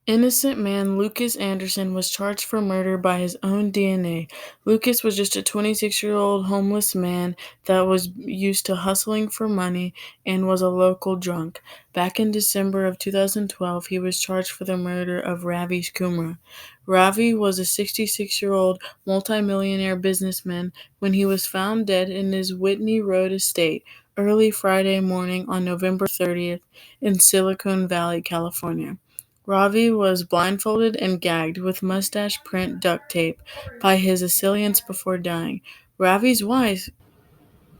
Innocent man Lukis Anderson was charged for murder by his own DNA. Lukis was just a 26-year-old homeless man that was used to hustling for money and was a local drunk. Back in December of 2012, he was charged for the murder of Ravi Kumar. Ravi was a 66-year-old multimillionaire businessman when he was found dead in his Whitney Road estate early Friday morning on November 30th in Silicon Valley, California. Ravi was blindfolded and gagged with mustache print duct tape by his assailants before dying. Ravi's wife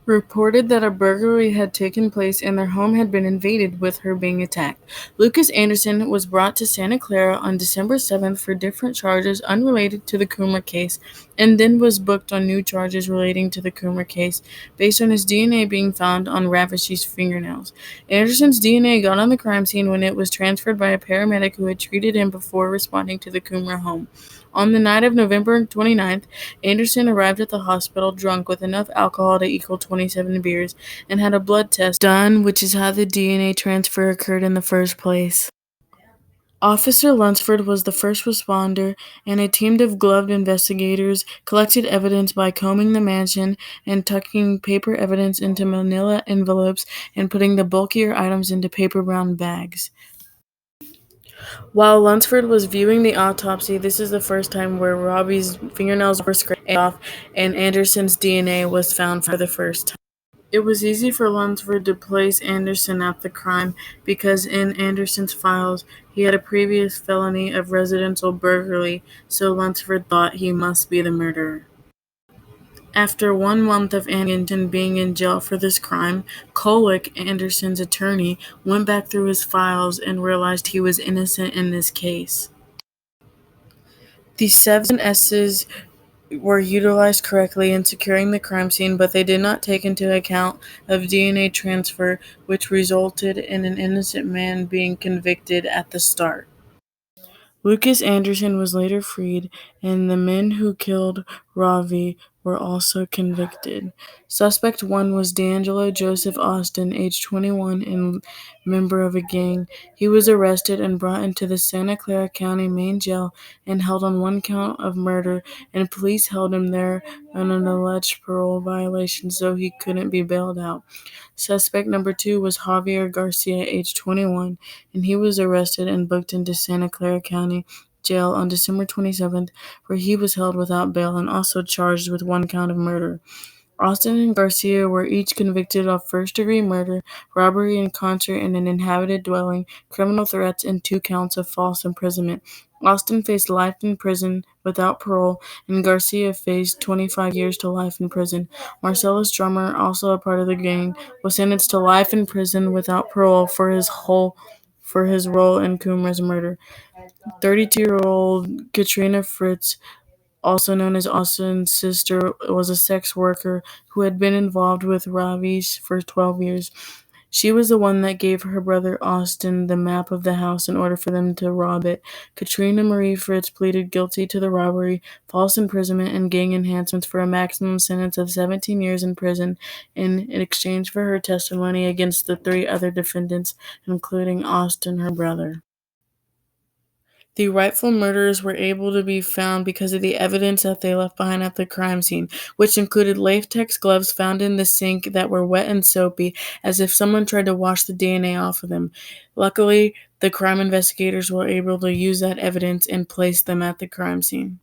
reported that a burglary had taken place and their home had been invaded, with her being attacked. Lukis Anderson was brought to Santa Clara on December 7th for different charges unrelated to the Coomer case, and then was booked on new charges relating to the Coomer case based on his DNA being found on Ravish's fingernails. Anderson's DNA got on the crime scene when it was transferred by a paramedic who had treated him before responding to the Coomer home. On the night of November 29th, Anderson arrived at the hospital drunk with enough alcohol to equal 27 beers and had a blood test done, which is how the DNA transfer occurred in the first place. Officer Lunsford was the first responder, and a team of gloved investigators collected evidence by combing the mansion and tucking paper evidence into manila envelopes and putting the bulkier items into paper brown bags. While Lunsford was viewing the autopsy, this is the first time where Robbie's fingernails were scraped off and Anderson's DNA was found for the first time. It was easy for Lunsford to place Anderson at the crime because in Anderson's files he had a previous felony of residential burglary, so Lunsford thought he must be the murderer. After 1 month of Anderson being in jail for this crime, Kolick, Anderson's attorney, went back through his files and realized he was innocent in this case. The 7S's were utilized correctly in securing the crime scene, but they did not take into account of DNA transfer, which resulted in an innocent man being convicted at the start. Lukis Anderson was later freed, and the men who killed Ravi were also convicted. Suspect 1 was D'Angelo Joseph Austin, age 21 and member of a gang. He was arrested and brought into the Santa Clara County main jail and held on 1 count of murder, and police held him there on an alleged parole violation, so he couldn't be bailed out. Suspect number 2 was Javier Garcia, age 21, and he was arrested and booked into Santa Clara County Jail on December 27th, where he was held without bail and also charged with 1 count of murder. Austin and Garcia were each convicted of first-degree murder, robbery in concert in an inhabited dwelling, criminal threats, and 2 counts of false imprisonment. Austin faced life in prison without parole, and Garcia faced 25 years to life in prison. Marcellus Drummer, also a part of the gang, was sentenced to life in prison without parole for his role in Coomer's murder. 32-year-old Katrina Fritz, also known as Austin's sister, was a sex worker who had been involved with Ravi's for 12 years. She was the one that gave her brother Austin the map of the house in order for them to rob it. Katrina Marie Fritz pleaded guilty to the robbery, false imprisonment, and gang enhancements for a maximum sentence of 17 years in prison in exchange for her testimony against the 3 other defendants, including Austin, her brother. The rightful murderers were able to be found because of the evidence that they left behind at the crime scene, which included latex gloves found in the sink that were wet and soapy, as if someone tried to wash the DNA off of them. Luckily, the crime investigators were able to use that evidence and place them at the crime scene.